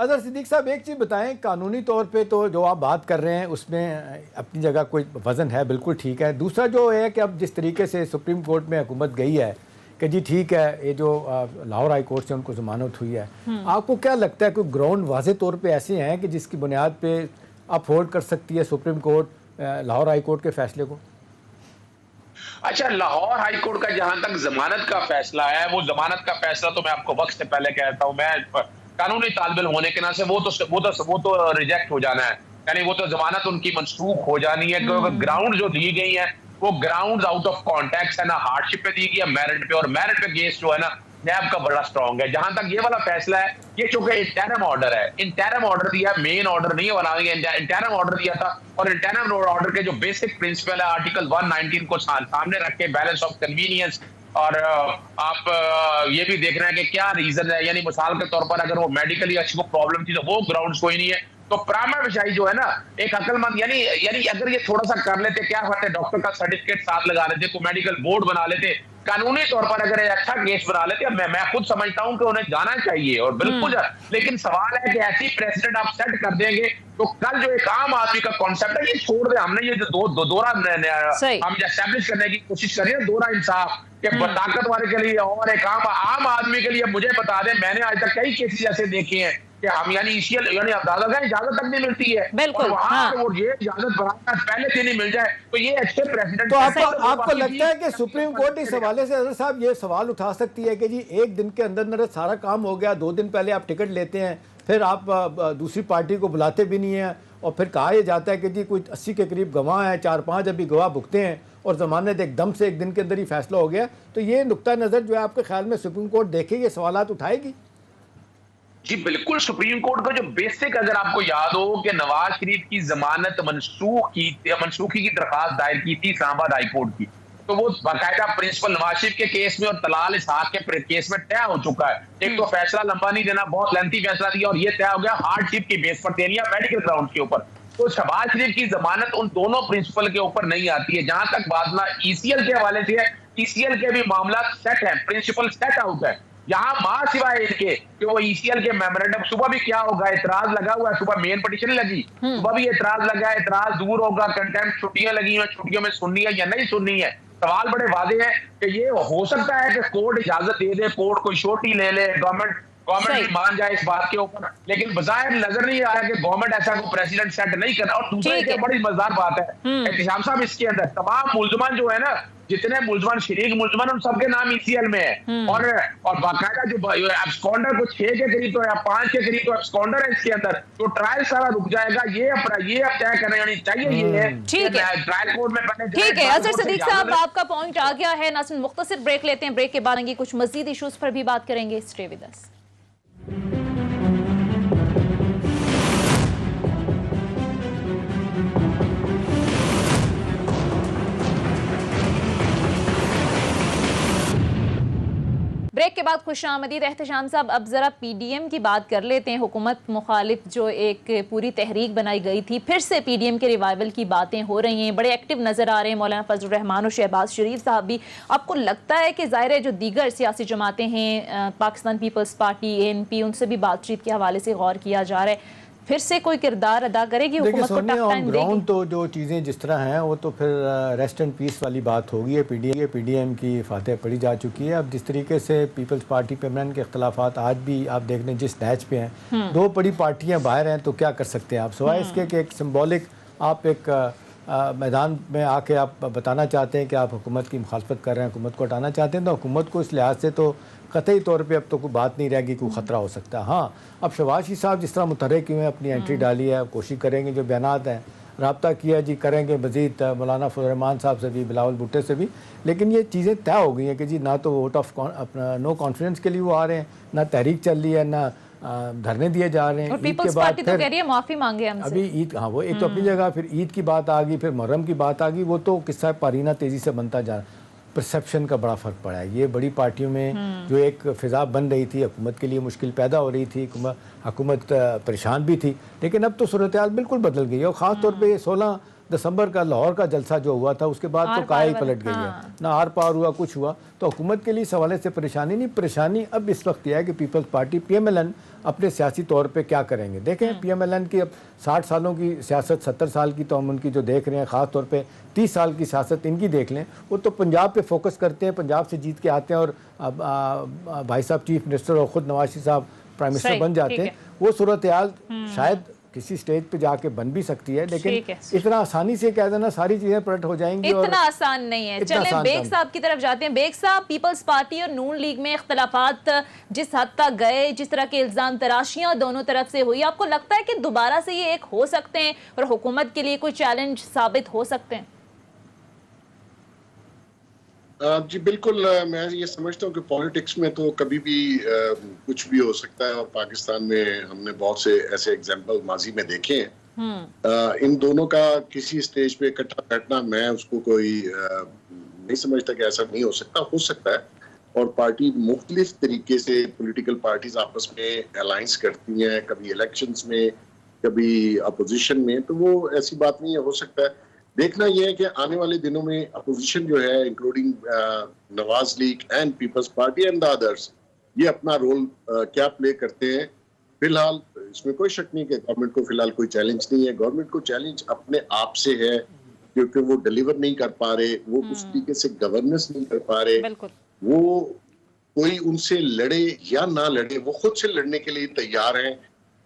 अजहर सिद्दीक साहब एक चीज़ बताएं, कानूनी तौर पे तो जो आप बात कर रहे हैं उसमें अपनी जगह कोई वजन है, बिल्कुल ठीक है। दूसरा जो है कि अब जिस तरीके से सुप्रीम कोर्ट में हुकूमत गई है कि जी ठीक है, ये जो लाहौर हाई कोर्ट से उनको जमानत हुई है, आपको क्या लगता है कोई ग्राउंड वाज़े तौर पे ऐसे हैं कि जिसकी बुनियाद पे अपहोल्ड कर सकती है supreme court Lahore high court के फैसले को? अच्छा, लाहौर हाई कोर्ट का जहां तक जमानत का फैसला है, वो जमानत का फैसला तो मैं आपको वक्त से पहले कहता हूं, मैं कानूनी तालिब इल्म होने के नाते वो तो रिजेक्ट हो जाना है, यानी वो तो जमानत उनकी मनसूख हो जानी है, क्योंकि ग्राउंड जो दी गई है वो ग्राउंड आउट ऑफ कॉन्टेक्स्ट है ना, हार्डशिप पे दी गई है, मेरिट पे, और मेरिट पे केस जो है ना नैब का बड़ा स्ट्रॉन्ग है। जहां तक ये वाला फैसला है, ये चूंकि इंटरिम ऑर्डर है, इंटरिम ऑर्डर दिया, मेन ऑर्डर नहीं बनाएंगे, इंटरिम ऑर्डर दिया था, और इंटरिम ऑर्डर के जो बेसिक प्रिंसिपल है आर्टिकल 119 को सामने रख के बैलेंस ऑफ कन्वीनियंस, और आप ये भी देख रहे हैं कि क्या रीजन है, यानी मिसाल के तौर पर अगर वो मेडिकली अच्छी को प्रॉब्लम थी तो वो ग्राउंड्स कोई नहीं है, तो प्रामा विषय जो है ना एक अकलमंद, यानी अगर ये थोड़ा सा कर लेते, क्या होता है, डॉक्टर का सर्टिफिकेट साथ लगा लेते, को मेडिकल बोर्ड बना लेते, कानूनी तौर पर अगर अच्छा केस बना लेते, मैं खुद समझता हूं कि उन्हें जाना चाहिए और बिल्कुल, लेकिन सवाल है कि ऐसी प्रेसिडेंट आप सेट कर देंगे तो कल जो एक आम आदमी का कॉन्सेप्ट है ये छोड़ दे, हमने ये जो दोहरा हम एस्टैब्लिश करने की कोशिश कर रहे हैं, दोहरा इंसाफ के ताकत वाले के लिए और एक आम आदमी के लिए। मुझे बता दें, मैंने आज तक कई केसेस ऐसे देखे हैं कि हम यानी ईसीएल यानी अदालत का इजाजत तक नहीं मिलती है, बिल्कुल, वहां वो ये इजाजत बनाना पहले दिन ही मिल जाए, तो ये अच्छे प्रेसिडेंट। तो आपको लगता है कि सुप्रीम कोर्ट इस हवाले से अजहर साहब ये सवाल उठा सकती है कि जी एक दिन के अंदर अंदर सारा काम हो गया, 2 दिन पहले आप टिकट लेते हैं, फिर आप दूसरी पार्टी को बुलाते भी नहीं हैं, और फिर कहा यह जाता है कि जी कोई 80 के करीब गवाह हैं, 4-5 अभी गवाह भुगते हैं, और जमानत एकदम से एक दिन के अंदर ही फैसला हो गया, तो ये नुक्ता नज़र जो है आपके ख्याल में सुप्रीम कोर्ट देखेगी, ये सवालात उठाएगी? जी बिल्कुल, सुप्रीम कोर्ट का जो बेसिक, अगर आपको याद हो कि नवाज शरीफ की जमानत मनसूखी की दरखास्त दायर की थी इस्लामाबाद हाई कोर्ट की, तो वो बाकायदा प्रिंसिपल नवाज शरीफ के केस में और तलाल इसहाक के केस में तय हो चुका है। एक तो फैसला लंबा नहीं देना, बहुत लेंथी फैसला दिया, और ये तय हो गया हार्डशिप की बेस पर देनी है मेडिकल ग्राउंड के ऊपर। तो शहबाज शरीफ की जमानत उन दोनों प्रिंसिपल के ऊपर नहीं आती है। जहां तक बात ना ईसीएल के हवाले से है, ईसीएल के भी मामला सेट है, प्रिंसिपल सेट आउट है, यहाँ मां सिवाय इनके कि वो ईसीएल के मेमोरेंडम, सुबह भी क्या होगा, एतराज लगा हुआ है, सुबह मेन पिटीशन लगी, सुबह भी एतराज लगा है, एतराज दूर होगा, कंटेम्प्ट छुट्टियां लगी हैं, छुट्टियों में सुननी है या नहीं सुननी है। सवाल बड़े वादे हैं कि ये हो सकता है कि कोर्ट इजाजत दे दे, कोर्ट कोई छोटी ले ले, गवर्नमेंट भी मान जाए इस बात के ऊपर, लेकिन बजाय नजर नहीं आया कि गवर्नमेंट ऐसा कोई प्रेसिडेंट सेट नहीं करना। और दूसरा एक बड़ी मजेदार बात है एहतिशाम साहब, इसके अंदर तमाम मुलजमान जो है ना, जितने मुलजमान शरीक मुलजमान, उन सबके नाम ईसीएल में है, और बाकायदा जो एब्सकॉन्डर को 6 के करीब तो या 5 के करीब तो एब्सकॉन्डर है इसके अंदर, तो ट्रायल सारा रुक जाएगा। ये अब तय करना यानी चाहिए, ये है ठीक है, ट्रायल कोर्ट में पहले। ठीक है अजहर सिद्दीक साहब, आपका पॉइंट आ गया है। नाज़रीन मुख्तसर ब्रेक लेते हैं, ब्रेक के बाद आएंगे कुछ मजीद इशूज पर भी बात करेंगे। Stay with us. ब्रेक के बाद खुश आमदीद एहतशाम साहब। अब ज़रा पीडीएम की बात कर लेते हैं। हुकूमत मुखालिफ जो एक पूरी तहरीक बनाई गई थी, फिर से पीडीएम के रिवाइवल की बातें हो रही हैं, बड़े एक्टिव नज़र आ रहे हैं मौलाना फजल रहमान और शहबाज शरीफ साहब भी। आपको लगता है कि ज़ाहिर है जो दीगर सियासी जमातें हैं, पाकिस्तान पीपल्स पार्टी, ANP, उनसे भी बातचीत के हवाले से गौर किया जा रहा है, फिर से कोई किरदार अदा करेगी हुकूमत को? टफ टाइम ग्राउंड तो जो चीज़ें जिस तरह हैं वो तो फिर रेस्ट एंड पीस वाली बात होगी। पीडीएम की फातह पड़ी जा चुकी है। अब जिस तरीके से पीपल्स पार्टी पे मैन के अख्तलाफात आज भी आप देख लें जिस नैच पे हैं, 2 बड़ी पार्टियां बाहर हैं, तो क्या कर सकते हैं आप, सिवाय इसके कि एक सिम्बॉलिक आप एक मैदान में आके आप बताना चाहते हैं कि आप हुकूमत की मुखालफत कर रहे हैं, हुकूमत को हटाना चाहते हैं, तो हुकूमत को इस लिहाज से तो कतई तौर पे अब तो कोई बात नहीं रहेगी, कोई ख़तरा हो सकता है। हाँ, अब शहबाज शरीफ साहब जिस तरह मुतहर्रिक हुए हैं, अपनी एंट्री डाली है, कोशिश करेंगे, जो बयानात हैं रब्ता किया जी करेंगे मज़ीद मौलाना फजल रहमान साहब से भी, बिलावल भुट्टो से भी, लेकिन ये चीज़ें तय हो गई हैं कि जी ना तो वोट ऑफ अपना नो कॉन्फिडेंस के लिए वो आ रहे हैं, ना तहरीक चल रही है, ना धरने दिए जा रहे हैं। और पीपल्स पार्टी तो कह रही है माफ़ी मांगे हमसे। अभी ईद, हाँ वो एक तो अपनी जगह, फिर ईद की बात आ गई, फिर मुहर्रम की बात आ गई, वो तो किस्सा पारीना तेज़ी से बनता जा रहा है। परसेप्शन का बड़ा फ़र्क पड़ा है। ये बड़ी पार्टियों में जो एक फ़िज़ा बन रही थी, हुकूमत के लिए मुश्किल पैदा हो रही थी, हुकूमत परेशान भी थी, लेकिन अब तो सूरत हाल बिल्कुल बदल गई है। और ख़ास तौर पे 16 दिसंबर का लाहौर का जलसा जो हुआ था, उसके बाद तो काया ही पलट गई है, ना आर पार हुआ, कुछ हुआ। तो हुकूमत के लिए इस हवाले से परेशानी नहीं, परेशानी अब इस वक्त यह है कि पीपल्स पार्टी PMLN अपने सियासी तौर पे क्या करेंगे। देखें PMLN की अब 60 सालों की सियासत, 70 साल की तो हम उनकी जो देख रहे हैं, ख़ास तौर पे 30 साल की सियासत इनकी देख लें, वो तो पंजाब पे फोकस करते हैं, पंजाब से जीत के आते हैं और भाई साहब चीफ मिनिस्टर और ख़ुद नवाज शरीफ साहब प्राइम मिनिस्टर बन जाते हैं। वो सूरत हाल शायद किसी स्टेज पे जाके बन भी सकती है, लेकिन इतना आसानी से कह देना सारी चीजें पलट हो जाएंगी, इतना आसान नहीं है। चले बेग साहब की तरफ जाते हैं। बेग साहब, पीपल्स पार्टी और नून लीग में इख्तलाफात जिस हद तक गए, जिस तरह के इल्जाम तराशियां दोनों तरफ से हुई, आपको लगता है कि दोबारा से ये एक हो सकते हैं और हुकूमत के लिए कोई चैलेंज साबित हो सकते हैं? जी बिल्कुल, मैं ये समझता हूँ कि पॉलिटिक्स में तो कभी भी कुछ भी हो सकता है, और पाकिस्तान में हमने बहुत से ऐसे एग्जाम्पल माजी में देखे हैं। इन दोनों का किसी स्टेज पे इकट्ठा बैठना, मैं उसको कोई नहीं समझता कि ऐसा नहीं हो सकता है। और पार्टी मुख्तलिफ तरीके से पॉलिटिकल पार्टीज आपस में अलायंस करती हैं, कभी इलेक्शंस में, कभी अपोजिशन में, तो वो ऐसी बात नहीं है, हो सकता है। देखना यह है कि आने वाले दिनों में अपोजिशन जो है, including Nawaz league and peoples party and the others, ये अपना रोल क्या प्ले करते हैं। फिलहाल इसमें कोई शक नहीं कि गवर्नमेंट को फिलहाल कोई चैलेंज नहीं है। गवर्नमेंट को चैलेंज अपने आप से है, क्योंकि वो डिलीवर नहीं कर पा रहे, वो उस तरीके से गवर्नेंस नहीं कर पा रहे। वो कोई उनसे लड़े या ना लड़े, वो खुद से लड़ने के लिए तैयार हैं।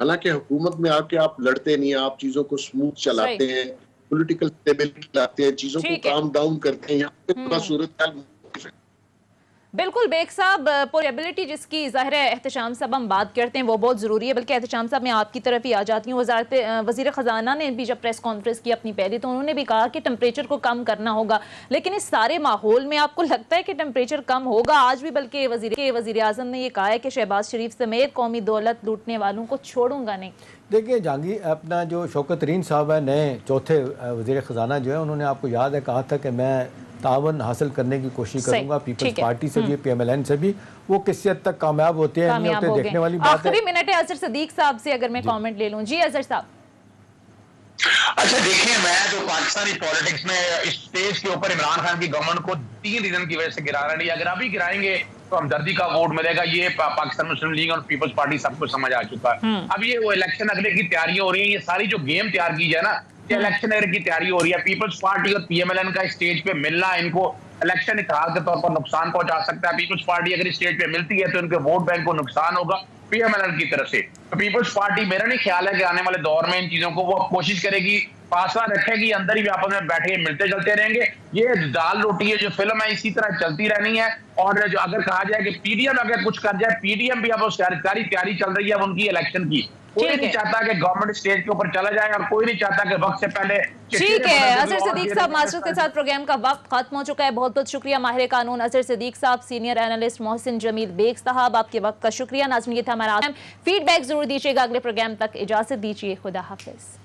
हालांकि हुकूमत में आके आप लड़ते नहीं, आप चीजों को स्मूथ चलाते हैं, पॉलिटिकल स्टेबिलिटी लाते हैं, चीजों को काम डाउन करते हैं। यहाँ पे थोड़ा सूरत बिल्कुल बेग साहब, पोर्टेबिलिटी जिसकी ज़ाहिर है एहतशाम साहब हम बात करते हैं वो बहुत ज़रूरी है। बल्कि एहतशाम साहब मैं आपकी तरफ ही आ जाती हूँ। वज़ीर ख़जाना ने भी जब प्रेस कॉन्फ्रेंस की अपनी पहली, तो उन्होंने भी कहा कि टेम्परेचर को कम करना होगा, लेकिन इस सारे माहौल में आपको लगता है कि टेम्परेचर कम होगा? आज भी बल्कि वज़ीर आज़म ने यह कहा है कि शहबाज शरीफ समेत कौमी दौलत लूटने वालों को छोड़ूंगा नहीं। देखिए जहांगीर, अपना जो शौकत तरीन साहब है, नए चौथे वज़ीर ख़जाना जो है, उन्होंने आपको याद है कहा था कि मैं तावन हासिल करने की कोशिश करूंगा पीपल्स पार्टी से भी, PMLN से भी। वो किसी हद तक कामयाब होते हैं, नहीं होते, देखने वाली बात है। आखिरी मिनट है अजहर सदीक साहब से, अगर मैं कमेंट ले लूं। जी अजहर साहब। अच्छा देखिए, मैं जो पाकिस्तानी पॉलिटिक्स में इस स्टेज के ऊपर इमरान खान की गवर्नमेंट को 3 रीजन की वजह से गिरा रहे हैं। अगर अभी गिराएंगे तो हमदर्दी का वोट मिलेगा, ये पाकिस्तान मुस्लिम लीग और पीपल्स पार्टी सबको समझ आ चुका है। अब ये वो इलेक्शन अगले की तैयारियां हो रही है, ये सारी जो गेम तैयार की जाए ना, इलेक्शन की तैयारी हो रही है। पीपल्स पार्टी और PMLN का स्टेज पे मिलना इनको इलेक्शन इतिहास के तौर पर नुकसान पहुंचा सकता है। पीपल्स पार्टी अगर स्टेज पे मिलती है तो इनके वोट बैंक को नुकसान होगा PMLN की तरफ से। तो पीपल्स पार्टी, मेरा नहीं ख्याल है कि आने वाले दौर में इन चीजों को वो कोशिश करेगी, फासला रखेगी, अंदर ही आपस में बैठे मिलते चलते रहेंगे। ये दाल रोटी है जो फिल्म है, इसी तरह चलती रहनी है। और जो अगर कहा जाए कि PDM अगर कुछ कर जाए, PDM भी अब तैयारी चल रही है उनकी इलेक्शन की। कोई नहीं चाहता कि गवर्नमेंट स्टेज के ऊपर चला जाए, और कोई नहीं चाहता कि वक्त से पहले। ठीक है, अजहर सदीक साहब, मास्टर के साथ प्रोग्राम का वक्त खत्म हो चुका है। बहुत बहुत शुक्रिया माहिर कानून अजहर सदीक साहब, सीनियर एनालिस्ट मोहसिन जमील बेग साहब, आपके वक्त का शुक्रिया। नाज़रीन, ये था हमारा फीडबैक जरूर दीजिएगा। अगले प्रोग्राम तक इजाजत दीजिए, खुदा हाफिज।